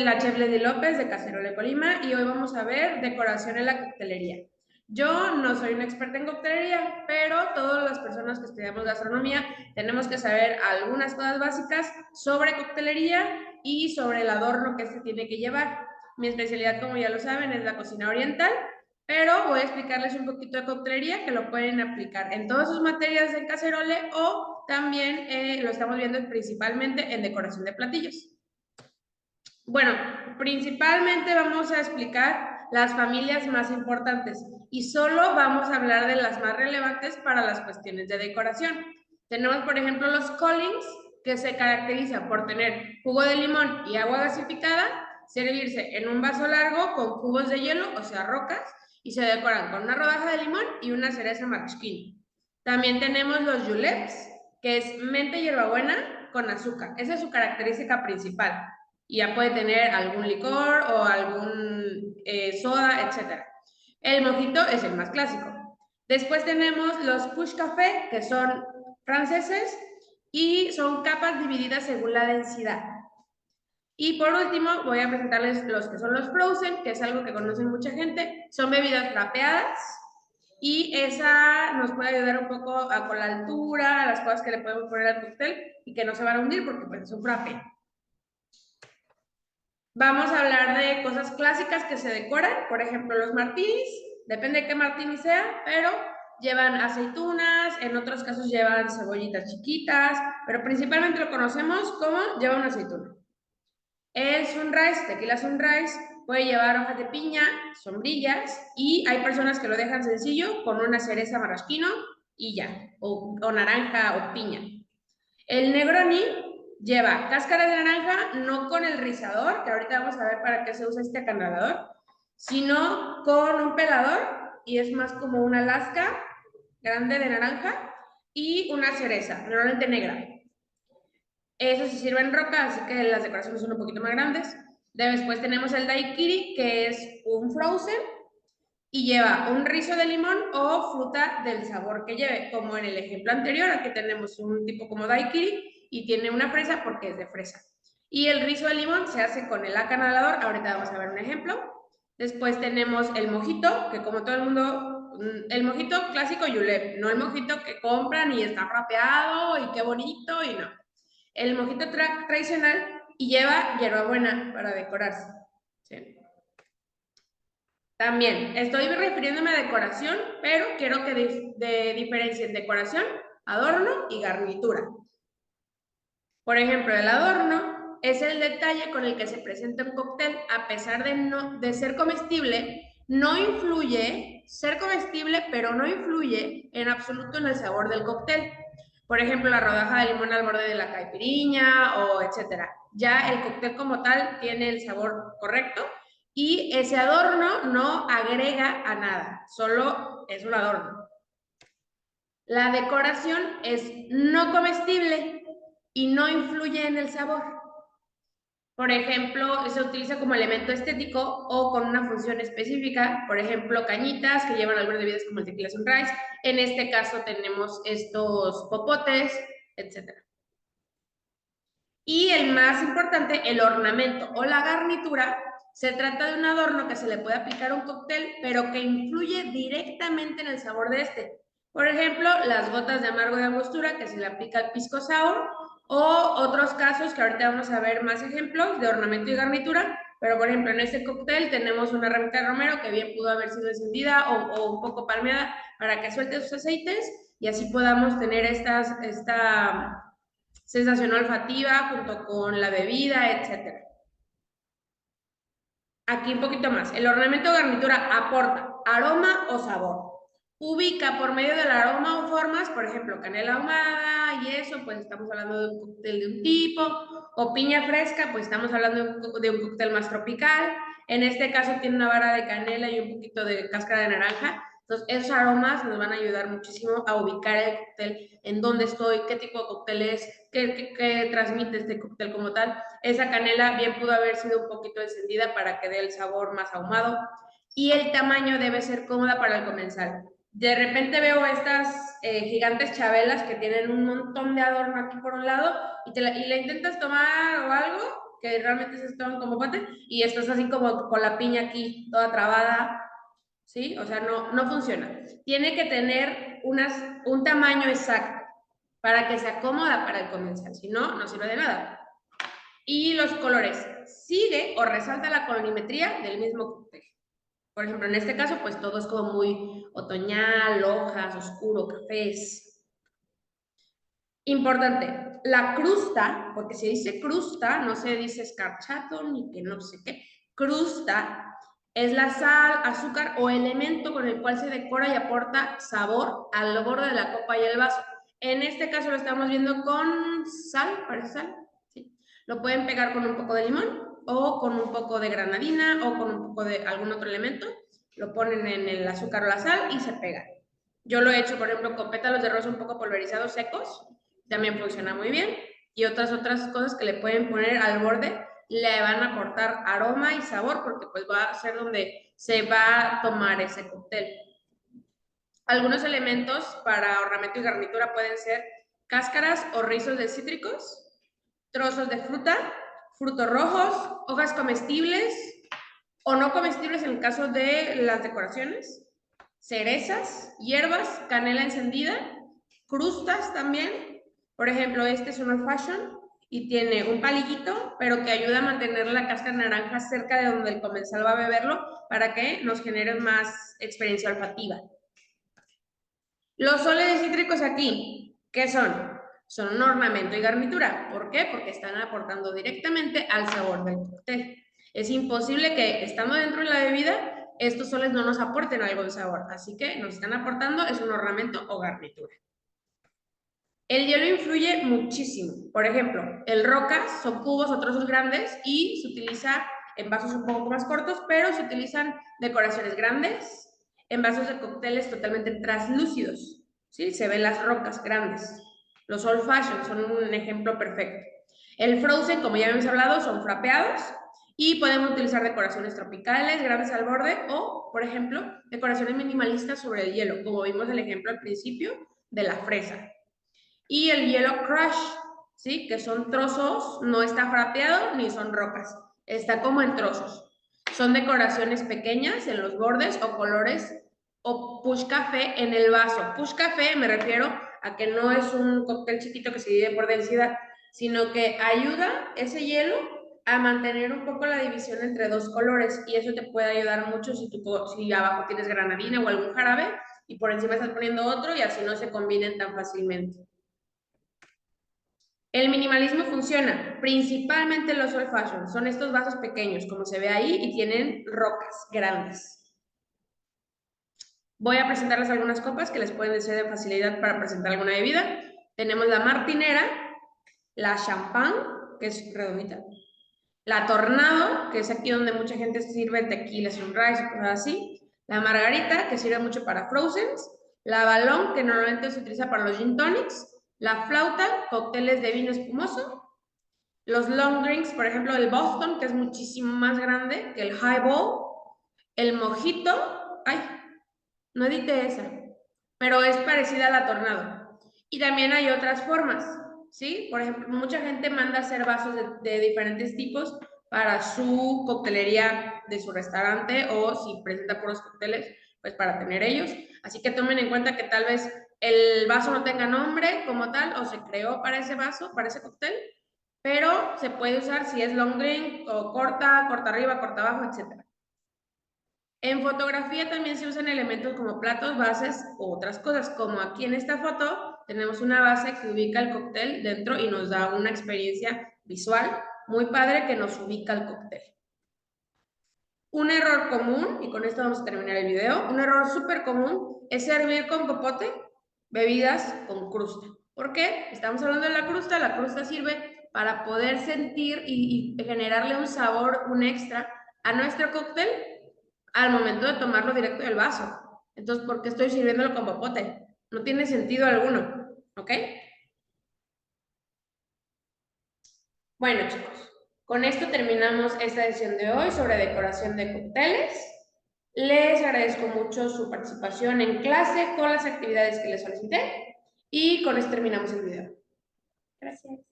La chef Lady López de Cacerole Colima y hoy vamos a ver decoración en la coctelería. Yo no soy una experta en coctelería, pero todas las personas que estudiamos gastronomía tenemos que saber algunas cosas básicas sobre coctelería y sobre el adorno que se tiene que llevar. Mi especialidad, como ya lo saben, es la cocina oriental, pero voy a explicarles un poquito de coctelería que lo pueden aplicar en todas sus materias de Cacerole o también lo estamos viendo principalmente en decoración de platillos. Bueno, principalmente vamos a explicar las familias más importantes y solo vamos a hablar de las más relevantes para las cuestiones de decoración. Tenemos, por ejemplo, los Collins, que se caracterizan por tener jugo de limón y agua gasificada, servirse en un vaso largo con cubos de hielo, o sea, rocas, y se decoran con una rodaja de limón y una cereza marchquín. También tenemos los juleps, que es menta y hierbabuena con azúcar. Esa es su característica principal y ya puede tener algún licor o algún soda, etc. El mojito es el más clásico. Después tenemos los push café, que son franceses y son capas divididas según la densidad. Y por último, voy a presentarles los que son los frozen, que es algo que conocen mucha gente. Son bebidas frapeadas y esa nos puede ayudar un poco con la altura, a las cosas que le podemos poner al cóctel y que no se van a hundir porque pues es un frappe. Vamos a hablar de cosas clásicas que se decoran, por ejemplo, los martinis, depende de qué martini sea, pero llevan aceitunas, en otros casos llevan cebollitas chiquitas, pero principalmente lo conocemos como lleva una aceituna. El sunrise, tequila sunrise, puede llevar hojas de piña, sombrillas, y hay personas que lo dejan sencillo con una cereza marrasquino y ya, o naranja o piña. El Negroni lleva cáscara de naranja, no con el rizador, que ahorita vamos a ver para qué se usa este acandalador, sino con un pelador, y es más como una lasca grande de naranja, y una cereza, normalmente negra. Eso se sirve en roca, así que las decoraciones son un poquito más grandes. Después tenemos el daiquiri, que es un frozen, y lleva un rizo de limón o fruta del sabor que lleve, como en el ejemplo anterior. Aquí tenemos un tipo como daiquiri y tiene una fresa porque es de fresa. Y el rizo de limón se hace con el acanalador, ahorita vamos a ver un ejemplo. Después tenemos el mojito, que como todo el mundo, el mojito clásico julep, no el mojito que compran y está rapeado y qué bonito y no. El mojito tradicional y lleva hierbabuena para decorarse. ¿Sí? También estoy refiriéndome a decoración, pero quiero que diferencien decoración, adorno y garnitura. Por ejemplo, el adorno es el detalle con el que se presenta un cóctel, a pesar de ser comestible, no influye, ser comestible, pero no influye en absoluto en el sabor del cóctel. Por ejemplo, la rodaja de limón al borde de la caipiriña o etcétera. Ya el cóctel como tal tiene el sabor correcto y ese adorno no agrega a nada, solo es un adorno. La decoración es no comestible y no influye en el sabor. Por ejemplo, se utiliza como elemento estético o con una función específica, por ejemplo, cañitas que llevan algunas bebidas como el tequila sunrise. En este caso tenemos estos popotes, etc. Y el más importante, el ornamento o la garnitura. Se trata de un adorno que se le puede aplicar a un cóctel, pero que influye directamente en el sabor de este. Por ejemplo, las gotas de amargo de angostura que se le aplica al pisco sour, o otros casos que ahorita vamos a ver más ejemplos de ornamento y garnitura, pero por ejemplo en este cóctel tenemos una ramita de romero que bien pudo haber sido encendida o un poco palmeada para que suelte sus aceites y así podamos tener esta sensación olfativa junto con la bebida, etc. Aquí un poquito más. El ornamento garnitura aporta aroma o sabor. Ubica por medio del aroma o formas, por ejemplo, canela ahumada y eso, pues estamos hablando de un cóctel de un tipo, o piña fresca, pues estamos hablando de un cóctel más tropical. En este caso tiene una vara de canela y un poquito de cáscara de naranja. Entonces, esos aromas nos van a ayudar muchísimo a ubicar el cóctel, en dónde estoy, qué tipo de cóctel es, qué transmite este cóctel como tal. Esa canela bien pudo haber sido un poquito encendida para que dé el sabor más ahumado. Y el tamaño debe ser cómoda para el comensal. De repente veo estas gigantes chabelas que tienen un montón de adorno aquí por un lado y la intentas tomar o algo que realmente se toman como popote, y esto es así como con la piña aquí, toda trabada, ¿sí? O sea, no funciona. Tiene que tener un tamaño exacto para que se acomoda para el comensal, si no, no sirve de nada. Y los colores, sigue o resalta la colorimetría del mismo cóctel. Por ejemplo, en este caso, pues todo es como muy otoñal, hojas, oscuro, cafés. Importante, la crusta, porque se dice crusta, no se dice escarchato ni que no sé qué. Crusta es la sal, azúcar o elemento con el cual se decora y aporta sabor al borde de la copa y el vaso. En este caso lo estamos viendo con sal, parece sal. ¿Sí? Lo pueden pegar con un poco de limón o con un poco de granadina o con un poco de algún otro elemento. Lo ponen en el azúcar o la sal y se pega. Yo lo he hecho, por ejemplo, con pétalos de rosa un poco pulverizados secos. También funciona muy bien. Y otras cosas que le pueden poner al borde le van a aportar aroma y sabor porque pues va a ser donde se va a tomar ese cóctel. Algunos elementos para ornamento y garnitura pueden ser cáscaras o rizos de cítricos, trozos de fruta, frutos rojos, hojas comestibles o no comestibles en el caso de las decoraciones, cerezas, hierbas, canela encendida, crustas también. Por ejemplo, este es un old fashion y tiene un palillito, pero que ayuda a mantener la cáscara naranja cerca de donde el comensal va a beberlo para que nos genere más experiencia olfativa. Los sólidos cítricos aquí, ¿qué son? Son un ornamento y garnitura. ¿Por qué? Porque están aportando directamente al sabor del cóctel. Es imposible que, estando dentro de la bebida, estos soles no nos aporten algo de sabor. Así que nos están aportando, es un ornamento o garnitura. El hielo influye muchísimo. Por ejemplo, el rocas son cubos o trozos grandes y se utiliza en vasos un poco más cortos, pero se utilizan decoraciones grandes en vasos de cócteles totalmente translúcidos. ¿Sí? Se ven las rocas grandes. Los old fashion son un ejemplo perfecto. El frozen, como ya habíamos hablado, son frapeados y podemos utilizar decoraciones tropicales grandes al borde o, por ejemplo, decoraciones minimalistas sobre el hielo, como vimos el ejemplo al principio de la fresa. Y el hielo crush, ¿sí? Que son trozos, no está frapeado ni son rocas, está como en trozos. Son decoraciones pequeñas en los bordes o colores o push café en el vaso. Push café me refiero a que no es un cóctel chiquito que se divide por densidad, sino que ayuda ese hielo a mantener un poco la división entre dos colores y eso te puede ayudar mucho si abajo tienes granadina o algún jarabe y por encima estás poniendo otro y así no se combinen tan fácilmente. El minimalismo funciona principalmente en los old fashion. Son estos vasos pequeños, como se ve ahí, y tienen rocas grandes. Voy a presentarles algunas copas que les pueden ser de facilidad para presentar alguna bebida. Tenemos la martinera, la champán, que es redondita, la tornado, que es aquí donde mucha gente sirve tequila, sunrise, cosas así, la margarita, que sirve mucho para frozens, la balón, que normalmente se utiliza para los gin tonics, la flauta, cócteles de vino espumoso, los long drinks, por ejemplo, el Boston, que es muchísimo más grande que el highball, el mojito, ay, no edité esa, pero es parecida a la tornado. Y también hay otras formas, ¿sí? Por ejemplo, mucha gente manda a hacer vasos de diferentes tipos para su coctelería de su restaurante o si presenta puros cócteles, pues para tener ellos. Así que tomen en cuenta que tal vez el vaso no tenga nombre como tal o se creó para ese vaso, para ese cóctel, pero se puede usar si es long drink o corta, corta arriba, corta abajo, etc. En fotografía también se usan elementos como platos, bases u otras cosas, como aquí en esta foto tenemos una base que ubica el cóctel dentro y nos da una experiencia visual muy padre que nos ubica el cóctel. Un error común, y con esto vamos a terminar el video, un error súper común es servir con popote bebidas con crusta. ¿Por qué? Estamos hablando de la crusta sirve para poder sentir y generarle un sabor, un extra a nuestro cóctel al momento de tomarlo directo del vaso. Entonces, ¿por qué estoy sirviéndolo con popote? No tiene sentido alguno, ¿ok? Bueno, chicos, con esto terminamos esta edición de hoy sobre decoración de cócteles. Les agradezco mucho su participación en clase con las actividades que les solicité y con esto terminamos el video. Gracias.